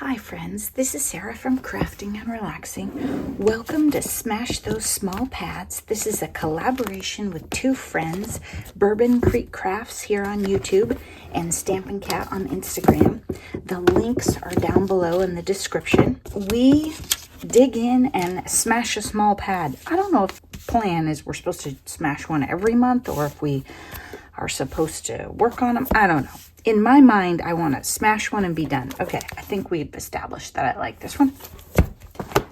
Hi friends, this is Sarah from Crafting and Relaxing. Welcome to Smash Those Small Pads. This is a collaboration with two friends, Bourbon Creek Crafts here on YouTube and Stampin' Cat on Instagram. The links are down below in the description. We dig in and smash a small pad. I don't know if the plan is we're supposed to smash one every month or if we are supposed to work on them. I don't know. In my mind, I want to smash one and be done. Okay, I think we've established that I like this one.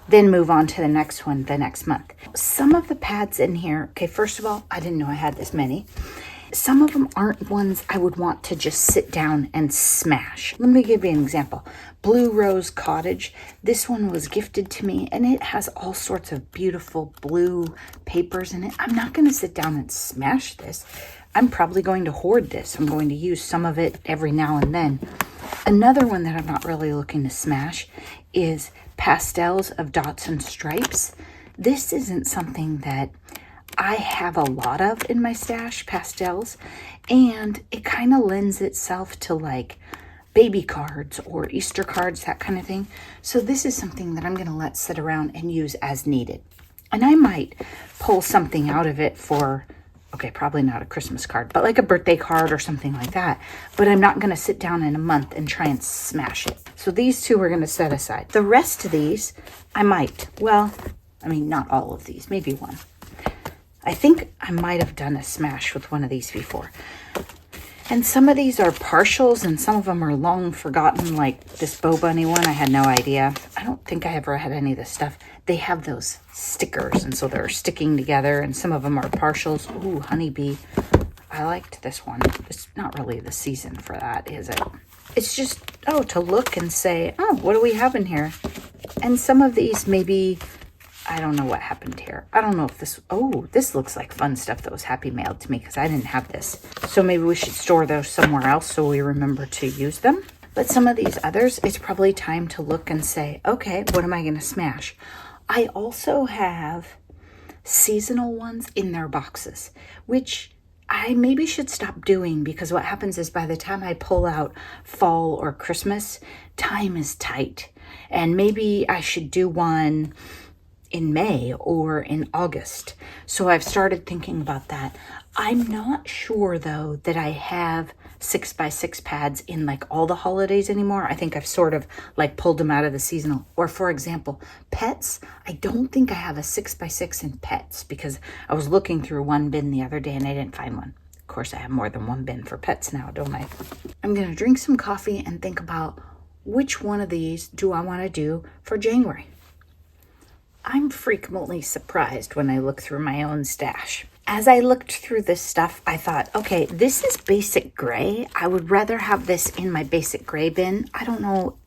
Then move on to the next one the next month. Some of the pads in here, okay, first of all, I didn't know I had this many. Some of them aren't ones I would want to just sit down and smash. Let me give you an example. Blue Rose Cottage. This one was gifted to me and it has all sorts of beautiful blue papers in it. I'm not going to sit down and smash this. I'm probably going to hoard this. I'm going to use some of it every now and then. Another one that I'm not really looking to smash is Pastels of Dots and Stripes. This isn't something that I have a lot of in my stash, pastels, and it kind of lends itself to like baby cards or Easter cards, that kind of thing. So this is something that I'm going to let sit around and use as needed. And I might pull something out of it for, okay, probably not a Christmas card, but like a birthday card or something like that. But I'm not going to sit down in a month and try and smash it. So these two we're going to set aside. The rest of these, I might. Well, I mean, not all of these, maybe one. I think I might have done a smash with one of these before. And some of these are partials and some of them are long forgotten, like this Bow Bunny one. I had no idea. I don't think I ever had any of this stuff. They have those stickers and so they're sticking together and some of them are partials. Ooh, honeybee. I liked this one. It's not really the season for that, is it? It's just, to look and say, what do we have in here? And some of these maybe, I don't know what happened here. I don't know if this looks like fun stuff that was happy mailed to me because I didn't have this. So maybe we should store those somewhere else so we remember to use them. But some of these others, it's probably time to look and say, okay, what am I going to smash? I also have seasonal ones in their boxes, which I maybe should stop doing because what happens is by the time I pull out fall or Christmas, time is tight. And maybe I should do one in May or in August. So I've started thinking about that. I'm not sure though that I have 6x6 pads in like all the holidays anymore. I think I've sort of like pulled them out of the seasonal. Or for example, pets. I don't think I have a 6x6 in pets because I was looking through one bin the other day and I didn't find one. Of course, I have more than one bin for pets now, don't I? I'm going to drink some coffee and think about which one of these do I want to do for January. I'm frequently surprised when I look through my own stash. As I looked through this stuff, I thought, okay, this is basic gray. I would rather have this in my basic gray bin. I don't know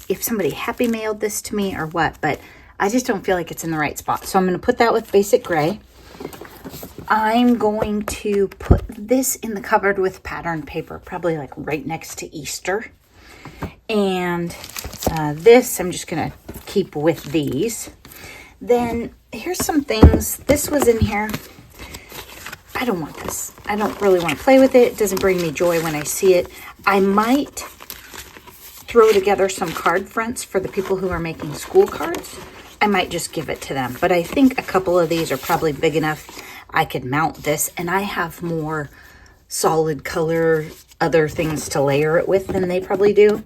if somebody happy mailed this to me or what, but I just don't feel like it's in the right spot. So I'm going to put that with basic gray. I'm going to put this in the cupboard with patterned paper, probably like right next to Easter. And this I'm just going to keep with these. Then here's some things. This was in here. I don't want this. I don't really want to play with it. It doesn't bring me joy when I see it. I might throw together some card fronts for the people who are making school cards. I might just give it to them. But I think a couple of these are probably big enough I could mount this. And I have more solid color, other things to layer it with than they probably do.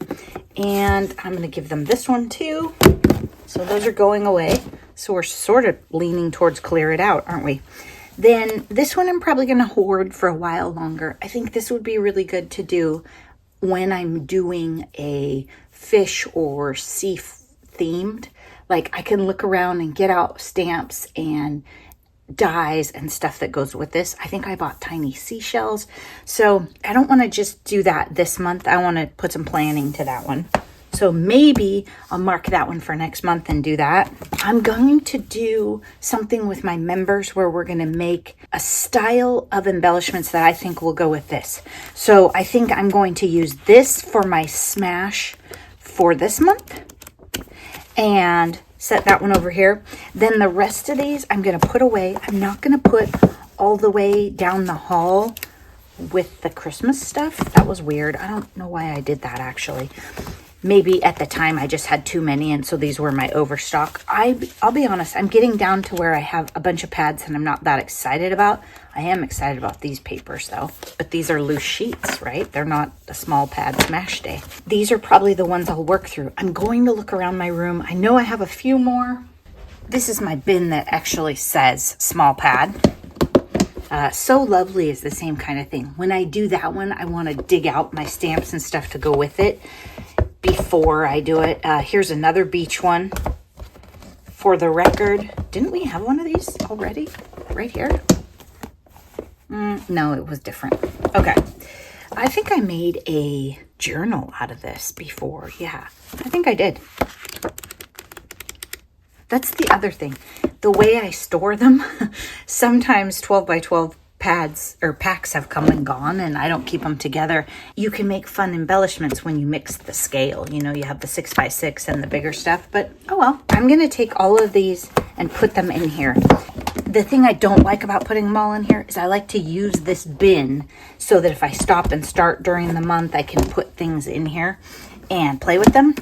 And I'm going to give them this one too. So those are going away. So we're sort of leaning towards clear it out, aren't we? Then this one I'm probably going to hoard for a while longer. I think this would be really good to do when I'm doing a fish or sea themed. Like I can look around and get out stamps and dyes and stuff that goes with this. I think I bought tiny seashells. So I don't want to just do that this month. I want to put some planning to that one. So maybe I'll mark that one for next month and do that. I'm going to do something with my members where we're going to make a style of embellishments that I think will go with this. So I think I'm going to use this for my smash for this month and set that one over here. Then the rest of these I'm going to put away. I'm not going to put all the way down the hall with the Christmas stuff. That was weird. I don't know why I did that actually. maybe at the time I just had too many, and so these were my overstock. I'll be honest, I'm getting down to where I have a bunch of pads and I'm not that excited about. I am excited about these papers though, but these are loose sheets, right? They're not a small pad smash day. These are probably the ones I'll work through. I'm going to look around my room. I know I have a few more. This is my bin that actually says small pad. So Lovely is the same kind of thing. When I do that one, I want to dig out my stamps and stuff to go with it before I do it. Here's another beach one. For the record, didn't we have one of these already? Right here? No, it was different. Okay. I think I made a journal out of this before. Yeah, I think I did. That's the other thing. The way I store them, sometimes 12 by 12 pads or packs have come and gone and I don't keep them together. You can make fun embellishments when you mix the scale. You know, you have the 6 by 6 and the bigger stuff, but oh well. I'm going to take all of these and put them in here. The thing I don't like about putting them all in here is I like to use this bin so that if I stop and start during the month, I can put things in here and play with them.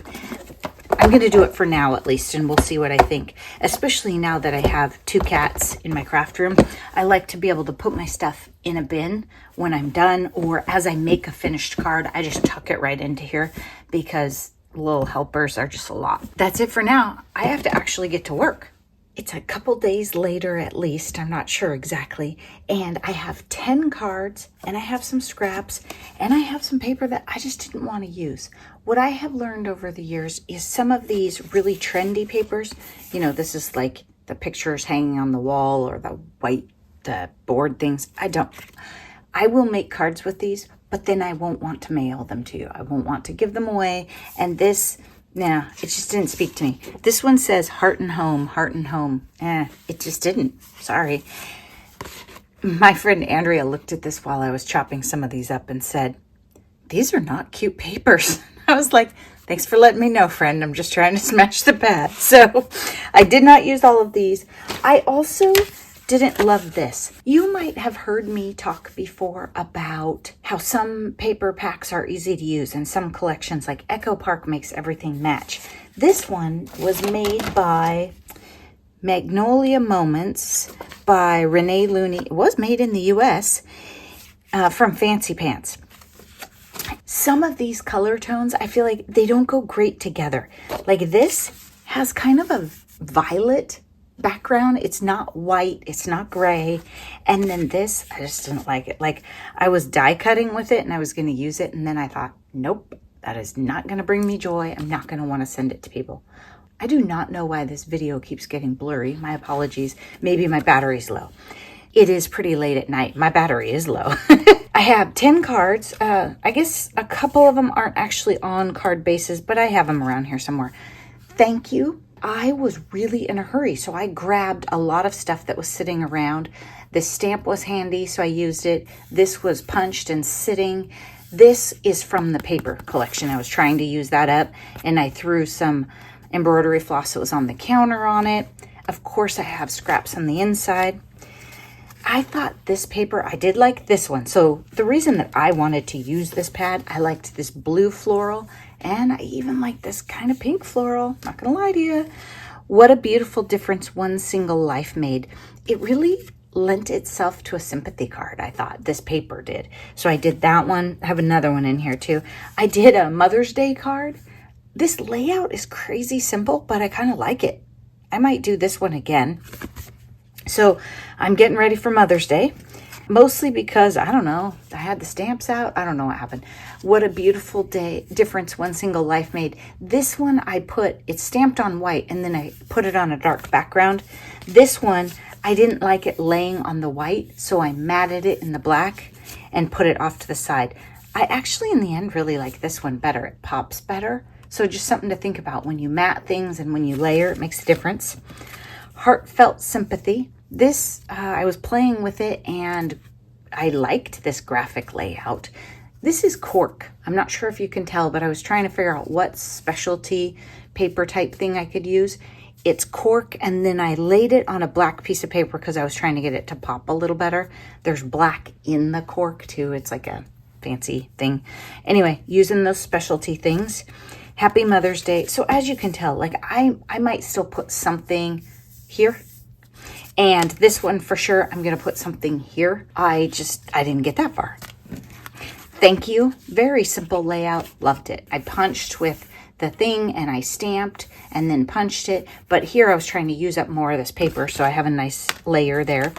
I'm going to do it for now at least, and we'll see what I think. Especially now that I have 2 cats in my craft room, I like to be able to put my stuff in a bin when I'm done, or as I make a finished card, I just tuck it right into here because little helpers are just a lot. That's it for now. I have to actually get to work. It's a couple days later at least, I'm not sure exactly, and I have 10 cards, and I have some scraps, and I have some paper that I just didn't want to use. What I have learned over the years is some of these really trendy papers, you know, this is like the pictures hanging on the wall or the white board things. I will make cards with these, but then I won't want to mail them to you. I won't want to give them away, and this... Nah, it just didn't speak to me. This one says heart and home, heart and home. It just didn't. Sorry. My friend Andrea looked at this while I was chopping some of these up and said, these are not cute papers. I was like, thanks for letting me know, friend. I'm just trying to smash the pad. So I did not use all of these. I also didn't love this. You might have heard me talk before about how some paper packs are easy to use and some collections like Echo Park makes everything match. This one was made by Magnolia Moments by Renee Looney. It was made in the US from Fancy Pants. Some of these color tones, I feel like they don't go great together. Like this has kind of a violet background. It's not white, it's not gray, and then this, I just didn't like it. Like I was die cutting with it and I was going to use it, and then I thought, nope, that is not going to bring me joy. I'm not going to want to send it to people. I do not know why this video keeps getting blurry. My apologies. Maybe my battery's low. It is pretty late at night. My battery is low. I have 10 cards. I guess a couple of them aren't actually on card bases, but I have them around here somewhere. Thank you. I was really in a hurry, so I grabbed a lot of stuff that was sitting around. This stamp was handy, so I used it. This was punched and sitting. This is from the paper collection. I was trying to use that up, and I threw some embroidery floss that was on the counter on it. Of course, I have scraps on the inside. I thought this paper, I did like this one. So the reason that I wanted to use this pad, I liked this blue floral, and I even like this kind of pink floral. Not gonna lie to you. What a beautiful difference one single life made. It really lent itself to a sympathy card, I thought. This paper did. So I did that one. I have another one in here too. I did a Mother's Day card. This layout is crazy simple, but I kind of like it. I might do this one again. So I'm getting ready for Mother's Day. Mostly because, I don't know, I had the stamps out. I don't know what happened. What a beautiful day difference one single life made. This one it's stamped on white, and then I put it on a dark background. This one, I didn't like it laying on the white, so I matted it in the black and put it off to the side. I actually, in the end, really like this one better. It pops better. So just something to think about. When you mat things and when you layer, it makes a difference. Heartfelt Sympathy. This, I was playing with it and I liked this graphic layout. This is cork. I'm not sure if you can tell, but I was trying to figure out what specialty paper type thing I could use. It's cork, and then I laid it on a black piece of paper because I was trying to get it to pop a little better. There's black in the cork too. It's like a fancy thing. Anyway, using those specialty things. Happy Mother's Day. So as you can tell, like I might still put something here. And this one for sure, I'm going to put something here. I didn't get that far. Thank you. Very simple layout. Loved it. I punched with the thing and I stamped and then punched it. But here I was trying to use up more of this paper, so I have a nice layer there.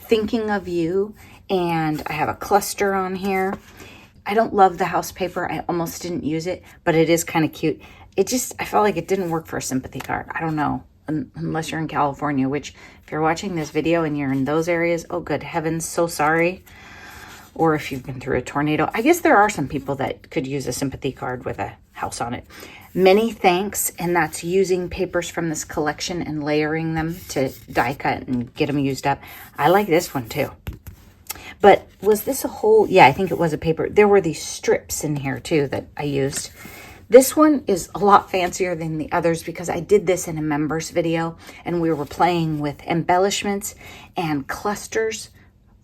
Thinking of you. And I have a cluster on here. I don't love the house paper. I almost didn't use it, but it is kind of cute. I felt like it didn't work for a sympathy card. I don't know, unless you're in California, which if you're watching this video and you're in those areas, oh good heavens, so sorry. Or if you've been through a tornado. I guess there are some people that could use a sympathy card with a house on it. Many thanks, and that's using papers from this collection and layering them to die cut and get them used up. I like this one too. But was this a whole? Yeah, I think it was a paper. There were these strips in here too that I used. This one is a lot fancier than the others because I did this in a members video and we were playing with embellishments and clusters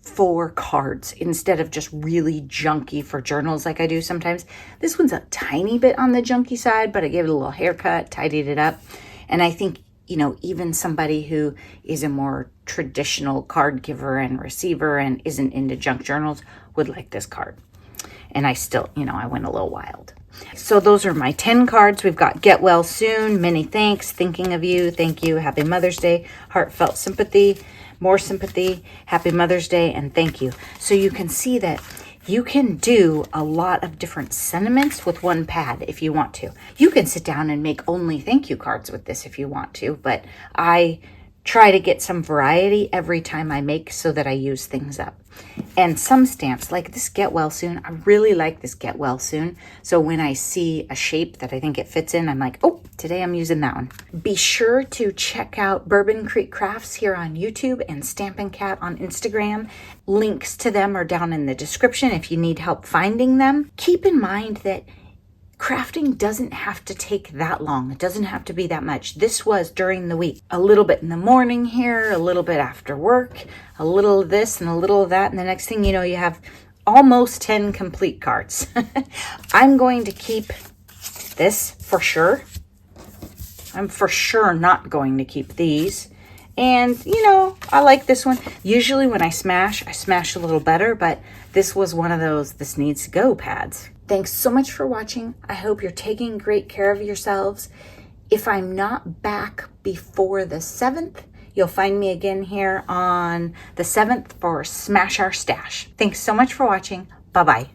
for cards instead of just really junky for journals like I do sometimes. This one's a tiny bit on the junky side, but I gave it a little haircut, tidied it up. And I think, you know, even somebody who is a more traditional card giver and receiver and isn't into junk journals would like this card. And I still, you know, I went a little wild. So those are my 10 cards. We've got Get Well Soon, Many Thanks, Thinking of You, Thank You, Happy Mother's Day, Heartfelt Sympathy, More Sympathy, Happy Mother's Day, and Thank You. So you can see that you can do a lot of different sentiments with one pad if you want to. You can sit down and make only thank you cards with this if you want to, but I try to get some variety every time I make so that I use things up. And some stamps, like this Get Well Soon, I really like this Get Well Soon. So when I see a shape that I think it fits in, I'm like, oh, today I'm using that one. Be sure to check out Bourbon Creek Crafts here on YouTube and Stampin' Cat on Instagram. Links to them are down in the description if you need help finding them. Keep in mind that crafting doesn't have to take that long. It doesn't have to be that much. This was during the week. A little bit in the morning here, a little bit after work, a little of this and a little of that. And the next thing you know, you have almost 10 complete cards. I'm going to keep this for sure. I'm for sure not going to keep these. And, you know, I like this one. Usually when I smash a little better, but this was one of those, this needs to go pads. Thanks so much for watching. I hope you're taking great care of yourselves. If I'm not back before the 7th, you'll find me again here on the 7th for Smash Our Stash. Thanks so much for watching. Bye-bye.